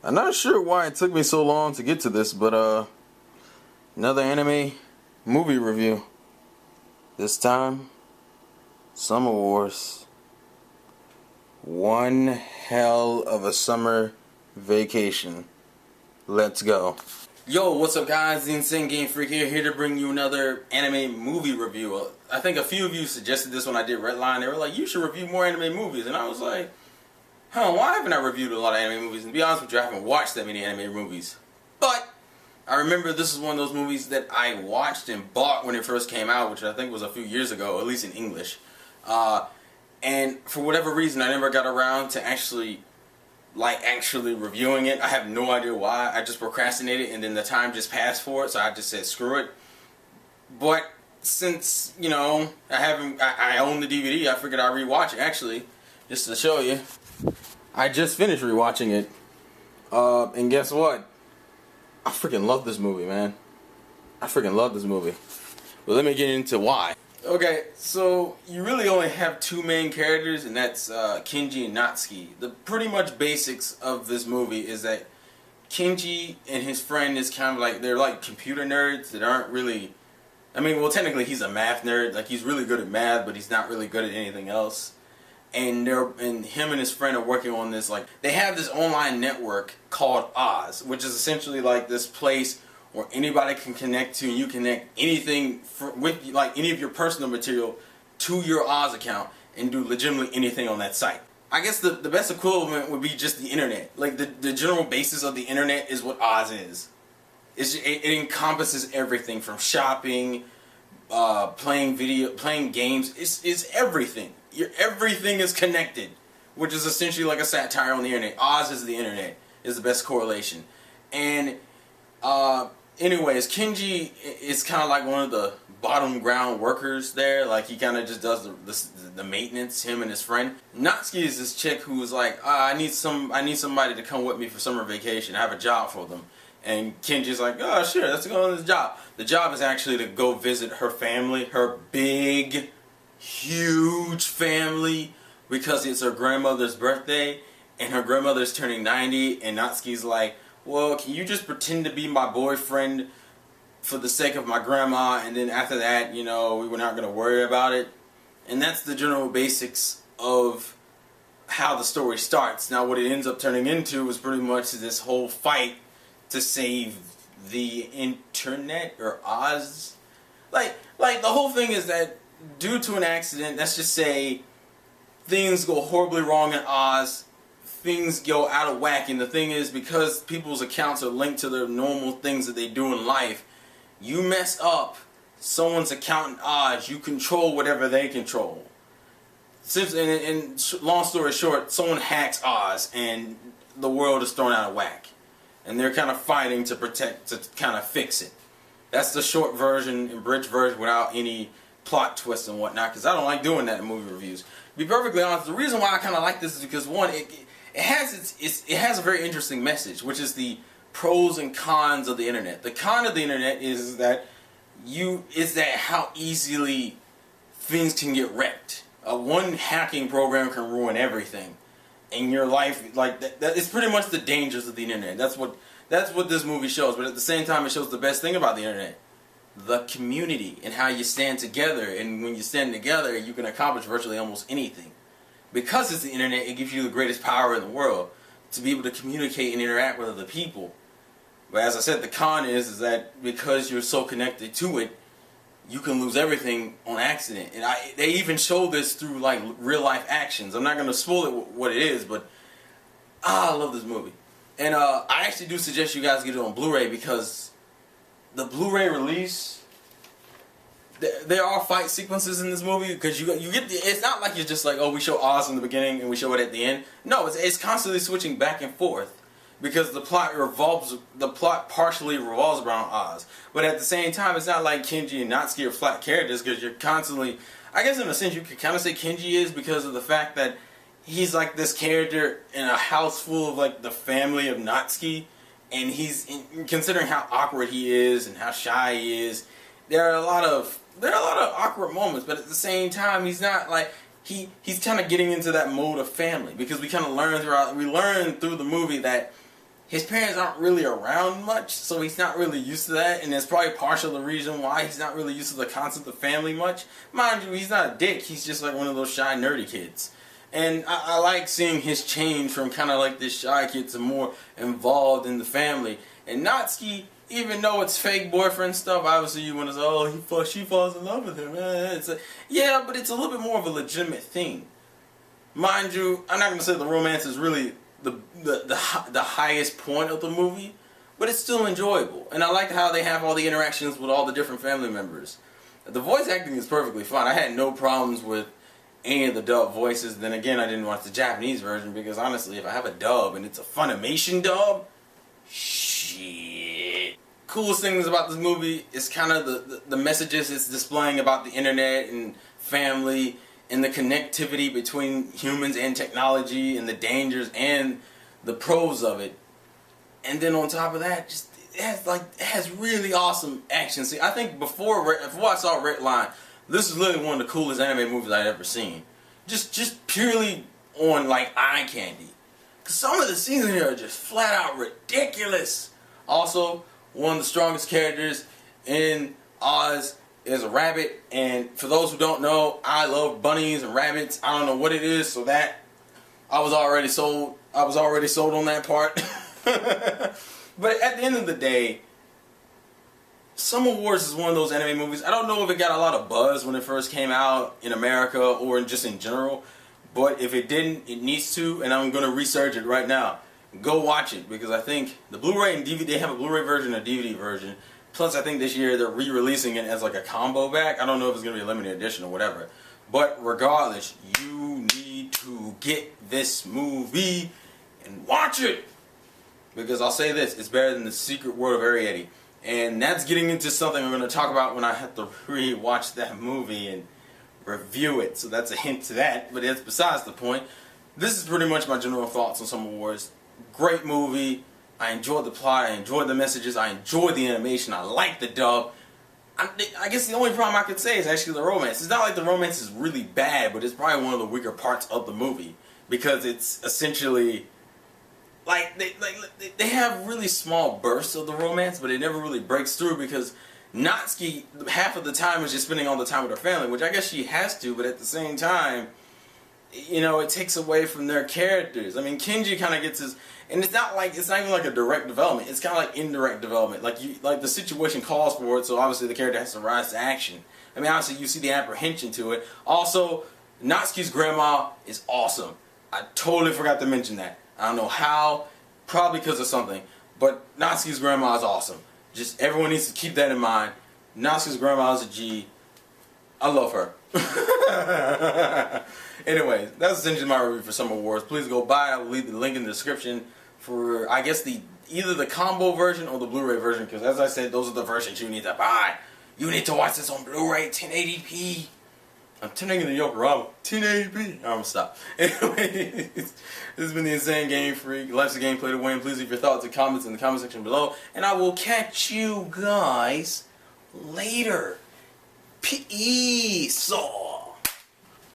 I'm not sure why it took me so long to get to this, but another anime movie review. This time, Summer Wars. One hell of a summer vacation. Let's go. Yo, what's up guys? The Insane Gamefreak here to bring you another anime movie review. I think a few of you suggested this when I did Redline. They were like, you should review more anime movies. And I was like, why haven't I reviewed a lot of anime movies? And to be honest with you, I haven't watched that many anime movies. But I remember this is one of those movies that I watched and bought when it first came out, which I think was a few years ago, at least in English. And for whatever reason, I never got around to actually reviewing it. I have no idea why. I just procrastinated, and then the time just passed for it, so I just said screw it. But since, you know, I own the DVD, I figured I'd rewatch it. Actually, just to show you, I just finished rewatching it. And guess what? I freaking love this movie, man. I freaking love this movie. But let me get into why. Okay, so you really only have two main characters, and that's Kenji and Natsuki. The pretty much basics of this movie is that Kenji and his friend is kind of like, they're like computer nerds that aren't really, I mean, well, technically he's a math nerd. Like, he's really good at math, but he's not really good at anything else. And him and his friend are working on this, like, they have this online network called Oz, which is essentially like this place where anybody can connect to, and you connect anything with, like, any of your personal material to your Oz account and do legitimately anything on that site. I guess the best equivalent would be just the internet. Like, the general basis of the internet is what Oz is. It encompasses everything from shopping, playing games. It's everything. Everything is connected, which is essentially like a satire on the internet. Oz is the internet, is the best correlation. And anyways, Kenji is kind of like one of the bottom ground workers there. Like, he kind of just does the maintenance, him and his friend. Natsuki is this chick who is like, I need somebody to come with me for summer vacation. I have a job for them. And Kenji's like, oh sure, let's go on this job. The job is actually to go visit her family, her big, huge family, because it's her grandmother's birthday and her grandmother's turning 90, and Natsuki's like, well, can you just pretend to be my boyfriend for the sake of my grandma, and then after that, you know, we were not going to worry about it. And that's the general basics of how the story starts. Now, what it ends up turning into is pretty much this whole fight to save the internet, or Oz. Like the whole thing is that due to an accident, let's just say things go horribly wrong in Oz, things go out of whack, and the thing is, because people's accounts are linked to their normal things that they do in life, you mess up someone's account in Oz, you control whatever they control. And long story short, someone hacks Oz and the world is thrown out of whack. And they're kind of fighting to kind of fix it. That's the short version and bridge version without any plot twists and whatnot, because I don't like doing that in movie reviews. To be perfectly honest, the reason why I kind of like this is because, one, it has a very interesting message, which is the pros and cons of the internet. The con of the internet is that how easily things can get wrecked. One hacking program can ruin everything in your life. Like that is pretty much the dangers of the internet. That's what this movie shows. But at the same time, it shows the best thing about the internet: the community and how you stand together. And when you stand together, you can accomplish virtually almost anything. Because it's the internet, it gives you the greatest power in the world to be able to communicate and interact with other people. But as I said, the con is that because you're so connected to it, you can lose everything on accident. And they even show this through like real life actions. I'm not going to spoil it what it is, but I love this movie. And I actually do suggest you guys get it on Blu-ray, because the Blu-ray release, there are fight sequences in this movie, because you get it's not like you're just like, oh, we show Oz in the beginning and we show it at the end. No, it's constantly switching back and forth, because the plot partially revolves around Oz. But at the same time, it's not like Kenji and Natsuki are flat characters, because you're constantly, I guess in a sense you could kind of say Kenji is, because of the fact that he's like this character in a house full of like the family of Natsuki, and considering how awkward he is and how shy he is, there are a lot of awkward moments, but at the same time, he's not like, he's kind of getting into that mode of family, because we kind of learn through the movie that his parents aren't really around much, so he's not really used to that, and it's probably partial the reason why he's not really used to the concept of family much. Mind you, he's not a dick, he's just like one of those shy, nerdy kids. And I like seeing his change from kind of like this shy kid to more involved in the family. And Natsuki, even though it's fake boyfriend stuff, obviously you want to say, oh, she falls in love with him. Yeah, but it's a little bit more of a legitimate thing. Mind you, I'm not going to say the romance is really the highest point of the movie, but it's still enjoyable. And I like how they have all the interactions with all the different family members. The voice acting is perfectly fine. I had no problems with any of the dub voices. Then again, I didn't watch the Japanese version because honestly, if I have a dub and it's a Funimation dub, shit. Coolest things about this movie is kind of the messages it's displaying about the internet and family and the connectivity between humans and technology and the dangers and the pros of it. And then on top of that, just it has really awesome action. See, I think before I saw Red Line, this is literally one of the coolest anime movies I'd ever seen. Just purely on like eye candy. Cause some of the scenes in here are just flat out ridiculous. Also, one of the strongest characters in Oz is a rabbit, and for those who don't know, I love bunnies and rabbits. I don't know what it is, so that I was already sold on that part. But at the end of the day, Summer Wars is one of those anime movies. I don't know if it got a lot of buzz when it first came out in America or just in general, but if it didn't, it needs to, and I'm going to research it right now. Go watch it, because I think the Blu-ray and DVD, they have a Blu-ray version and a DVD version. Plus, I think this year they're re-releasing it as like a combo pack. I don't know if it's going to be a limited edition or whatever. But regardless, you need to get this movie and watch it. Because I'll say this, it's better than The Secret World of Arietti. And that's getting into something I'm going to talk about when I have to re-watch that movie and review it. So that's a hint to that, but it's besides the point. This is pretty much my general thoughts on Summer Wars. Great movie. I enjoyed the plot, I enjoyed the messages, I enjoyed the animation, I like the dub. I guess the only problem I could say is actually the romance. It's not like the romance is really bad, but it's probably one of the weaker parts of the movie. Because it's essentially, like, they have really small bursts of the romance, but it never really breaks through because Natsuki, half of the time, is just spending all the time with her family, which I guess she has to, but at the same time, you know, it takes away from their characters. I mean, Kenji kind of gets his, and it's not even like a direct development. It's kind of like indirect development. Like the situation calls for it, so obviously the character has to rise to action. I mean, obviously you see the apprehension to it. Also, Natsuki's grandma is awesome. I totally forgot to mention that. I don't know how, probably because of something, but Natsuki's grandma is awesome. Just everyone needs to keep that in mind. Natsuki's grandma is a G. I love her. Anyways, that's essentially my review for Summer Wars. Please go buy. I will leave the link in the description for, I guess, either the combo version or the Blu-ray version, because as I said, those are the versions you need to buy. You need to watch this on Blu-ray, 1080p. I'm turning into Yokohama. 1080p. I'm gonna stop. Anyways, this has been the Insane Game Freak. Life's a game, play to win. Please leave your thoughts and comments in the comment section below, and I will catch you guys later. Peace.